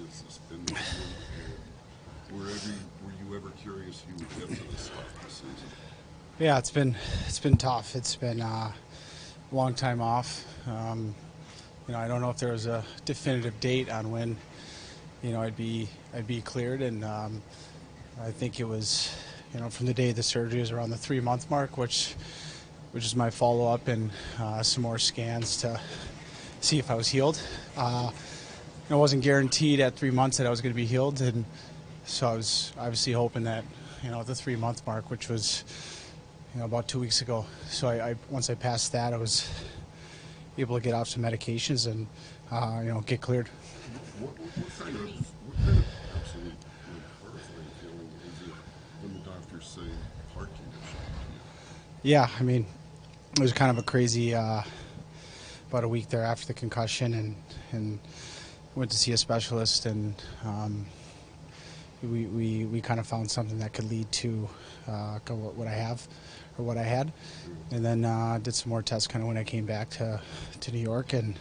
has this been with you? Were you ever curious you would get to this stuff this season? Yeah, it's been tough. It's been a long time off. I don't know if there was a definitive date on when I'd be cleared, and I think it was from the day of the surgery is around the 3 month mark, which is my follow up and some more scans to see if I was healed. I wasn't guaranteed at 3 months that I was going to be healed, and so I was obviously hoping that the 3 month mark, which was about 2 weeks ago. So I once I passed that, I was able to get off some medications and get cleared. What kind of absolute horrifying feeling is it when the doctors say heart condition? Yeah, I mean, it was kind of a crazy about a week there after the concussion, and went to see a specialist, and we kind of found something that could lead to what I have or what I had, and then did some more tests kind of when I came back to New York, and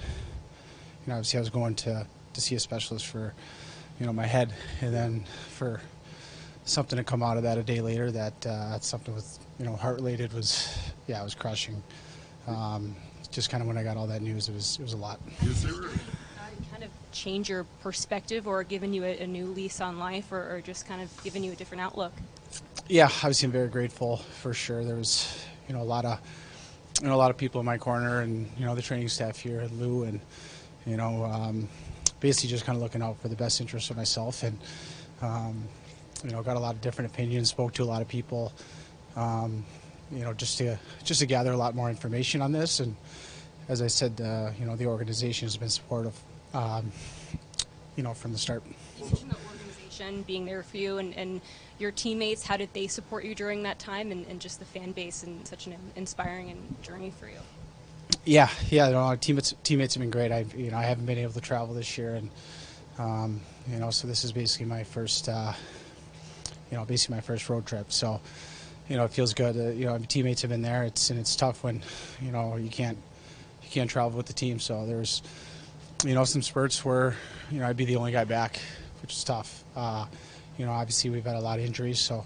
obviously I was going to see a specialist for my head, and then for something to come out of that a day later that something with heart related was crushing. Just kind of when I got all that news, it was a lot. Is there kind of change your perspective or given you a new lease on life, or just kind of given you a different outlook? Yeah, obviously I'm very grateful for sure. There was a lot of people in my corner, and the training staff here at Lou, and basically just kind of looking out for the best interest of myself, and got a lot of different opinions, spoke to a lot of people, just to gather a lot more information on this. And as I said, the organization has been supportive, from the start. You mentioned the organization being there for you, and your teammates. How did they support you during that time, and just the fan base and such an inspiring journey for you? Yeah. Our teammates have been great. I haven't been able to travel this year, and so this is basically my first, my first road trip. So, it feels good. Teammates have been there. It's tough when, you can't travel with the team. So there's, some spurts where, I'd be the only guy back, which is tough. Obviously we've had a lot of injuries, so,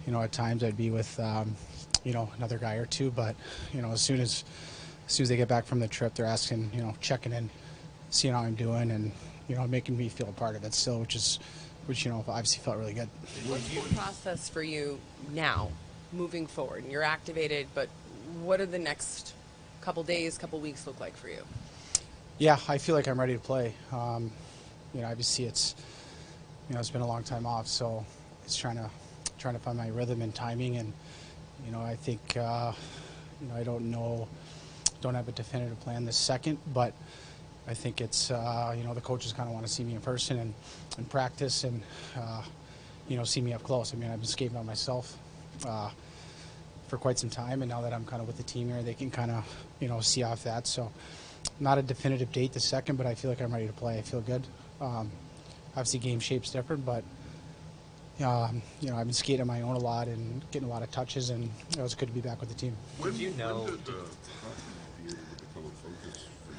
at times I'd be with, another guy or two. But, as soon as they get back from the trip, they're asking, checking in, seeing how I'm doing, and, making me feel a part of it still, which obviously felt really good. What's the process for you now, moving forward? You're activated, but what are the next couple days, couple weeks look like for you? Yeah, I feel like I'm ready to play. Obviously it's been a long time off, so it's trying to find my rhythm and timing, and I think I don't have a definitive plan this second, but I think it's the coaches kind of want to see me in person and practice, and see me up close. I mean, I've been skating by myself for quite some time, and now that I'm kind of with the team here, they can kind of see off that. So not a definitive date this second, but I feel like I'm ready to play. I feel good. Obviously game shape's different, but I've been skating on my own a lot and getting a lot of touches, and it was good to be back with the team. When did hockey be able to become a focus for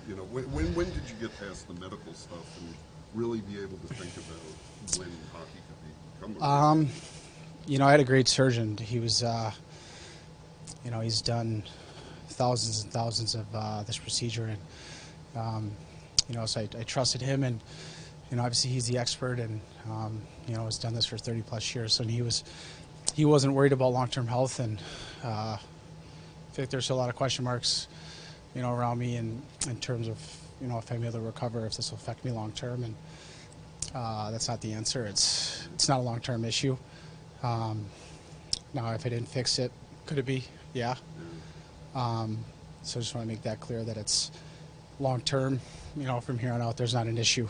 you? When did you get past the medical stuff and really be able to think about when hockey could become a I had a great surgeon. He was, he's done thousands and thousands of this procedure, and so I trusted him, and obviously he's the expert, and has done this for 30 plus years. So he wasn't worried about long-term health, and I think there's a lot of question marks, around me in terms of if I'm able to recover, if this will affect me long-term, and that's not the answer. It's not a long-term issue. Now, if I didn't fix it, could it be? Yeah. So I just want to make that clear that it's long-term. From here on out, there's not an issue,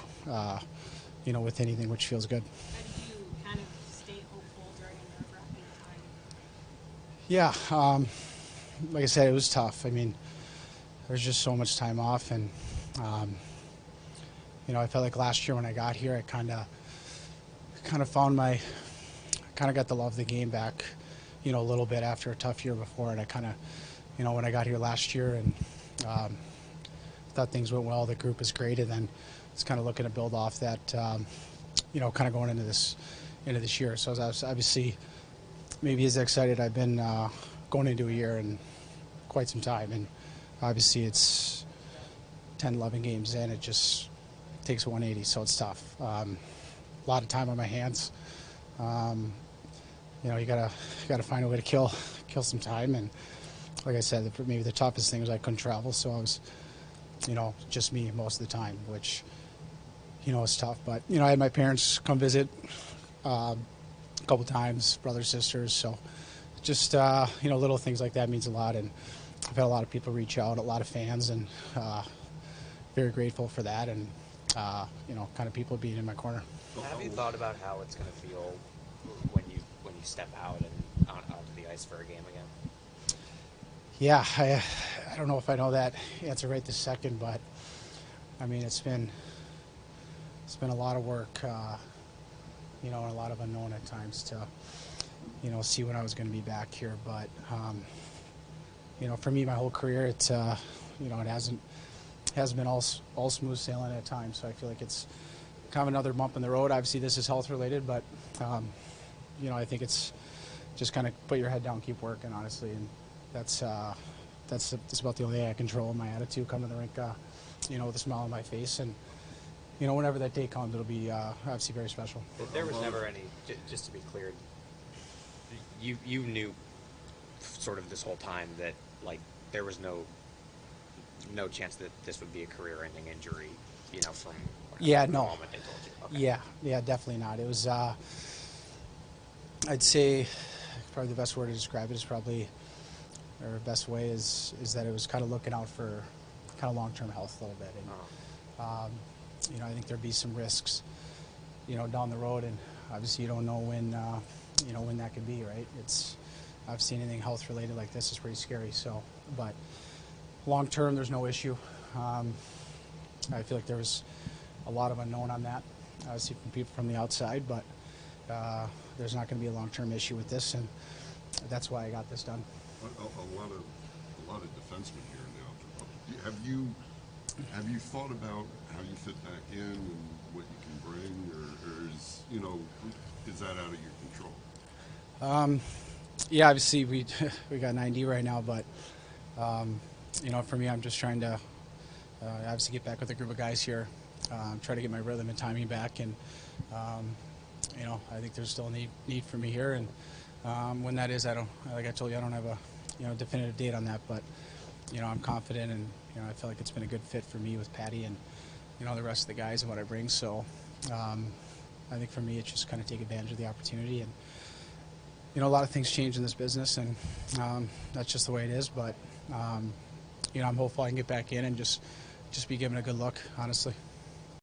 with anything, which feels good. How did you kind of stay hopeful during a nerve-wracking Yeah. time? Like I said, it was tough. I mean, there's just so much time off, and I felt like last year when I got here, I kind of found got the love of the game back, a little bit after a tough year before, and I kind of, when I got here last year, and thought things went well. The group is great, and then it's kind of looking to build off that. Kind of going into this year. So I was obviously maybe as excited I've been going into a year in quite some time, and obviously it's 10, 11 games in. It just takes a 180, so it's tough. A lot of time on my hands. You gotta find a way to kill some time, and like I said, maybe the toughest thing was I couldn't travel, so I was, just me most of the time, which, it's tough. But I had my parents come visit a couple times, brothers, sisters, so just little things like that means a lot, and I've had a lot of people reach out, a lot of fans, and very grateful for that, and kind of people being in my corner. Have you thought about how it's going to feel when you step out and onto the ice for a game again? Yeah, I don't know if I know that answer right this second, but I mean it's been a lot of work, and a lot of unknown at times to see when I was going to be back here. But for me, my whole career, it hasn't been all smooth sailing at times. So I feel like it's kind of another bump in the road. Obviously, this is health related, but I think it's just kind of put your head down, keep working, honestly, and that's about the only thing I control. My attitude, come to the rink, with a smile on my face, and whenever that day comes, it'll be obviously very special. There was never any, just to be clear, you knew sort of this whole time that there was no chance that this would be a career-ending injury, from the moment they told you. Okay. Yeah, definitely not. It was, I'd say, probably the best word to describe it is probably, or best way is that it was kind of looking out for kind of long-term health a little bit, and I think there'd be some risks, down the road, and obviously you don't know when that could be, right? It's obviously anything health-related like this is pretty scary. So, but long-term, there's no issue. I feel like there was a lot of unknown on that, obviously from people from the outside, but there's not going to be a long-term issue with this, and that's why I got this done. A lot of defensemen here now. Have you thought about how you fit back in and what you can bring, or is that out of your control? Yeah, obviously we got 9D right now, but for me, I'm just trying to obviously get back with a group of guys here, try to get my rhythm and timing back, and I think there's still a need for me here, and when that is, like I told you, I don't have a definitive date on that, but I'm confident, and I feel like it's been a good fit for me with Patty and the rest of the guys and what I bring. So I think for me, it's just kind of take advantage of the opportunity, and a lot of things change in this business, and that's just the way it is. But I'm hopeful I can get back in and just be given a good look, honestly.